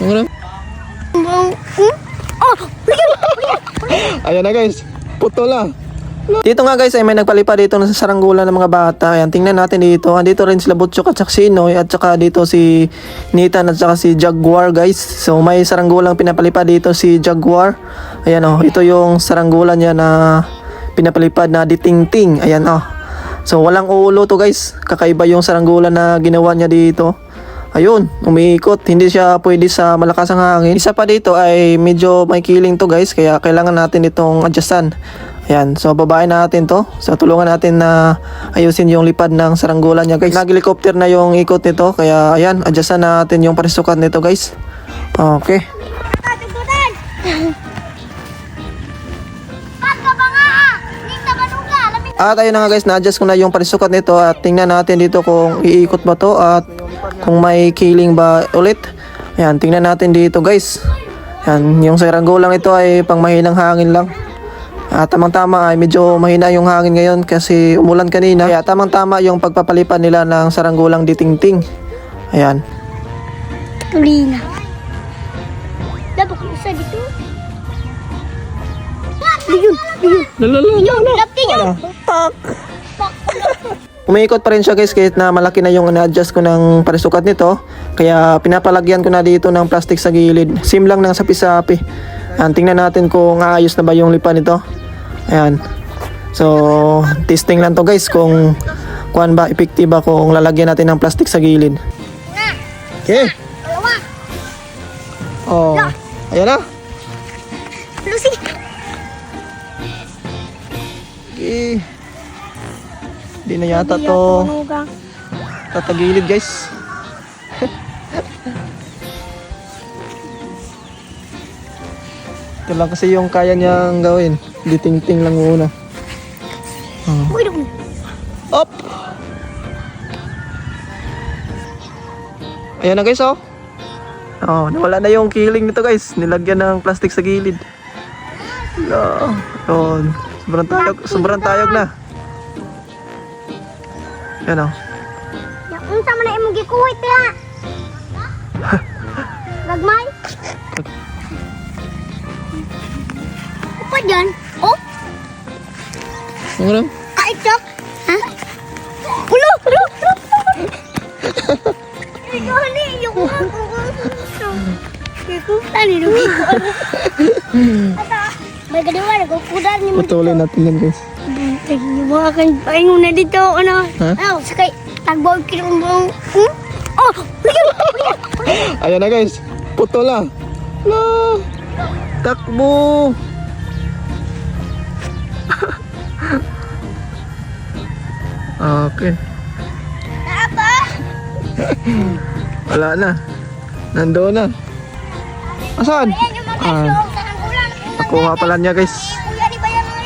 Ano? Ayan na guys, putol na. Dito nga guys ay may nagpalipad dito sa saranggola ng mga bata. Ayan, tingnan natin dito. Andito rin sila Butchok at saka si Noy at saka dito si Nitan at saka si Jaguar guys. So may saranggolang pinapalipad dito si Jaguar. Ayan oh, ito yung saranggola niya na pinapalipad na ditingting. Ayan oh. So walang ulo to guys. Kakaiba yung saranggola na ginawa niya dito. Ayun, umiikot. Hindi siya pwede sa malakas ang hangin. Isa pa dito ay medyo may killing to guys. Kaya kailangan natin itong adjustan. Ayan, so babae natin to. So tulungan natin na ayusin yung lipad ng saranggola niya guys. Nag-helicopter na yung ikot nito. Kaya ayan, adjustan natin yung parisukat nito guys. Okay. At ayun na nga guys, na-adjust ko na yung parisukat nito. At tingnan natin dito kung iikot ba to at kung may killing ba ulit. Ayan, tingnan natin dito guys. Ayan, yung saranggolang ito ay pang mahinang hangin lang. Tamang-tama ay medyo mahina yung hangin ngayon kasi umulan kanina. Kaya tamang-tama yung pagpapalipad nila ng saranggolang ditingting. Ayan. Tulina. Dapat ko isa dito. Umiikot pa rin siya guys kahit na malaki na yung na-adjust ko ng parisukat nito. Kaya pinapalagyan ko na dito ng plastic sa gilid. Sim lang ng sapi-sapi. Ayan, tingnan natin kung ayos na ba yung lipan nito. Ayan. So, testing lang to guys kung kuan ba, effective ba kung lalagyan natin ng plastic sa gilid. Okay. Oh. Ayan na. Lucy. Okay. Hindi na yata to tatagilid guys. Ito lang kasi yung kaya niyang gawin. Ditingting lang muna. Op! Ayan na guys oh. Oh, nawala na yung killing nito guys. Nilagyan ng plastic sa gilid. Oh, sobrang tayog na. Ayan oh. Yung sama na imong gikuhit na. Gagmay. Apa dyan? Oh? Ano? Kaitok? Ha? Ulo! Ulo! Ito hali! Yung kikutan ni Rugi ko. Ata, may gadiwa na kukudan ni mo. Putulin natin yan guys. Yung mga kan paingon na dito. Ano? Ano? Sakay. Tagbaw kinumbong. Oh! Ayan na guys. Putol na. No! Takbo! Okay. Apa? Wala na. Nandoon na. Asan? Ako nga pala niya guys. Kuya, di ba yan mga